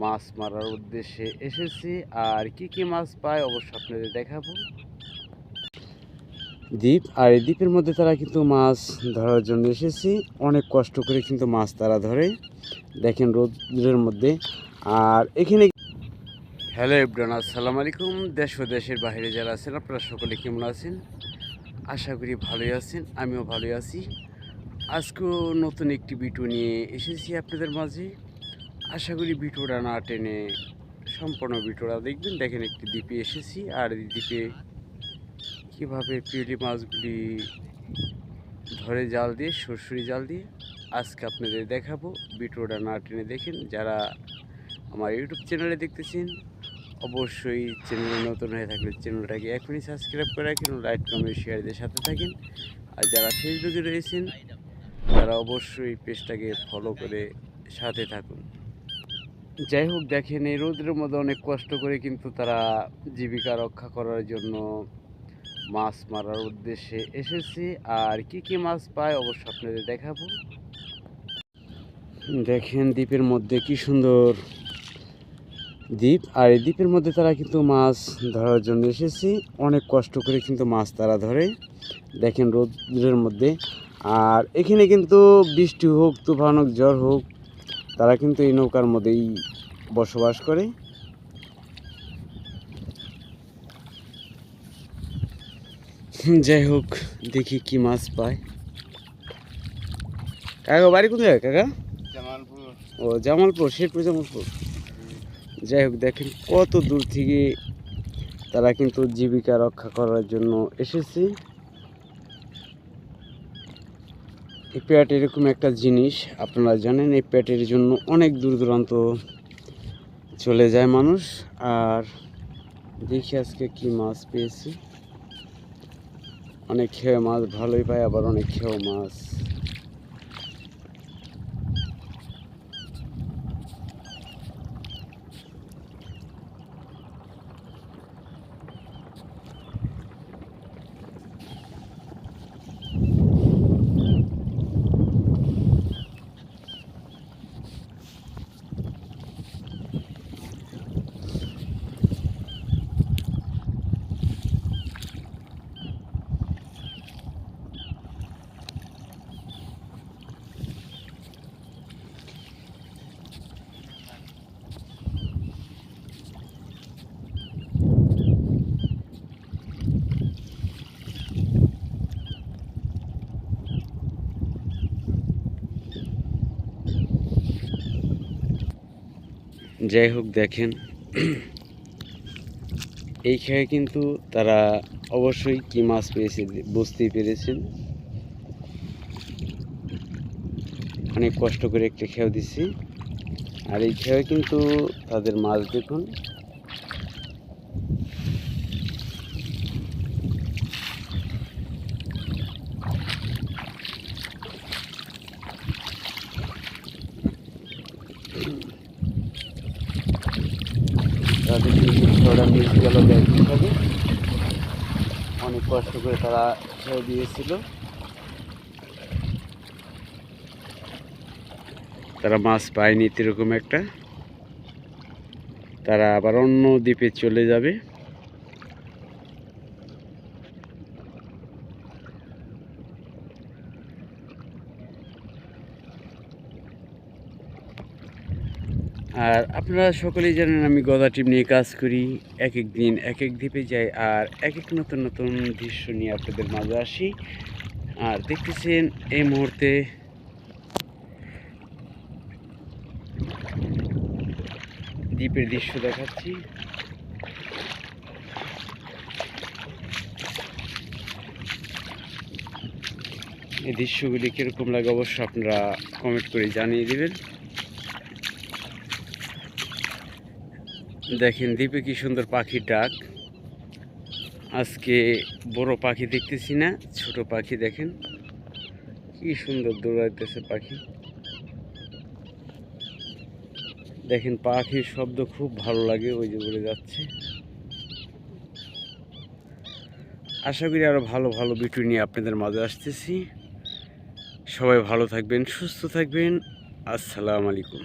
মাছ মারার উদ্দেশ্যে এসেছি। আর কি কি মাছ পায় অবশ্য আপনাদের দেখাবো। দ্বীপ, আর এই দ্বীপের মধ্যে তারা কিন্তু মাছ ধরার জন্য এসেছি। অনেক কষ্ট করে কিন্তু মাছ তারা ধরে, দেখেন রোদ্রের মধ্যে। আর এখানে হ্যালো এভরিওয়ান, আসসালামু আলাইকুম। দেশ ও দেশের বাইরে যারা আছেন আপনারা সকলে কেমন আছেন? আশা করি ভালোই আছেন, আমিও ভালোই আছি। আজকেও নতুন একটি ভিডিও নিয়ে এসেছি আপনাদের মাঝে। আশা করি ভিডিওটা না টেনে সম্পূর্ণ ভিডিওটা দেখবেন। দেখেন একটি দ্বীপে এসেছি, আর এই দ্বীপে কীভাবে পিউলি মাছগুলি ধরে জাল দিয়ে, সরষুরি জাল দিয়ে, আজকে আপনাদের দেখাবো। ভিডিওটা না টেনে দেখেন। যারা আমার ইউটিউব চ্যানেলে দেখতেছেন অবশ্যই চ্যানেলে নতুন হয়ে থাকলে চ্যানেলটাকে এখনই সাবস্ক্রাইব করে রাখেন, লাইক কমেন্ট শেয়ার দিয়ে সাথে থাকেন। আর যারা ফেসবুকে রয়েছেন তারা অবশ্যই পেজটাকে ফলো করে সাথে থাকুন। যাই হোক, দেখেন এই রোদের মধ্যে অনেক কষ্ট করে কিন্তু তারা জীবিকা রক্ষা করার জন্য মাছ মারার উদ্দেশ্যে এসেছি। আর কি কি মাছ পায় অবশ্য আপনাদের দেখাবো। দেখেন দ্বীপের মধ্যে কি সুন্দর দ্বীপ, আর এই দ্বীপের মধ্যে তারা কিন্তু মাছ ধরার জন্য এসেছি। অনেক কষ্ট করে কিন্তু মাছ তারা ধরে, দেখেন রোদ্রের মধ্যে। আর এখানে কিন্তু বৃষ্টি হোক, তুফান হোক, ঝড় হোক, তারা কিন্তু এই নৌকার মধ্যেই বসবাস করে। যাই হোক, দেখি কি মাছ পায়। কাকা বাড়ি কোন জায়গায় কাকা? জামালপুর। ও জামালপুর, শেরপুর জামালপুর। যাই হোক, দেখেন কত দূর থেকে তারা কিন্তু জীবিকা রক্ষা করার জন্য এসেছে। এই পেট এরকম একটা জিনিস, আপনারা জানেন এই পেটের জন্য অনেক দূর দূরান্ত চলে যায় মানুষ। আর দেখি আজকে কি মাছ পেয়েছি। অনেক খেয়ে মাছ ভালোই পায়, আবার অনেক খেয়েও মাছ। যাই হোক, দেখেন এই খেয়ে কিন্তু তারা অবশ্যই কি মাছ পেয়েছে বুঝতেই পেরেছেন। অনেক কষ্ট করে একটা খেয়েও দিছি, আর এই খেয়ে কিন্তু তাদের মাছ দেখুন। তাদের মিক্স গেল হবে, অনেক কষ্ট করে তারা খেয়ে দিয়েছিল। তারা মাছ পায়নি এরকম একটা, তারা আবার অন্য দ্বীপে চলে যাবে। আর আপনারা সকলেই জানেন আমি গদা টিম নিয়ে কাজ করি। এক এক দিন এক এক দ্বীপে যাই, আর এক এক নতুন নতুন দৃশ্য নিয়ে আপনাদের মাঝে আসি। আর দেখতেছেন এই মুহূর্তে দ্বীপের দৃশ্য দেখাচ্ছি। এই দৃশ্যগুলি কীরকম লাগে অবশ্য আপনারা কমেন্ট করে জানিয়ে দেবেন। দেখেন দ্বীপে কি সুন্দর পাখির ডাক। আজকে বড় পাখি দেখতেছি না, ছোট পাখি দেখেন কি সুন্দর দৌড়াইতেছে পাখি। দেখেন পাখির শব্দ খুব ভালো লাগে, ওই যে উড়ে যাচ্ছে। আশা করি আরো ভালো ভালো ভিডিও নিয়ে আপনাদের মাঝে আসতেছি। সবাই ভালো থাকবেন, সুস্থ থাকবেন। আসসালামু আলাইকুম।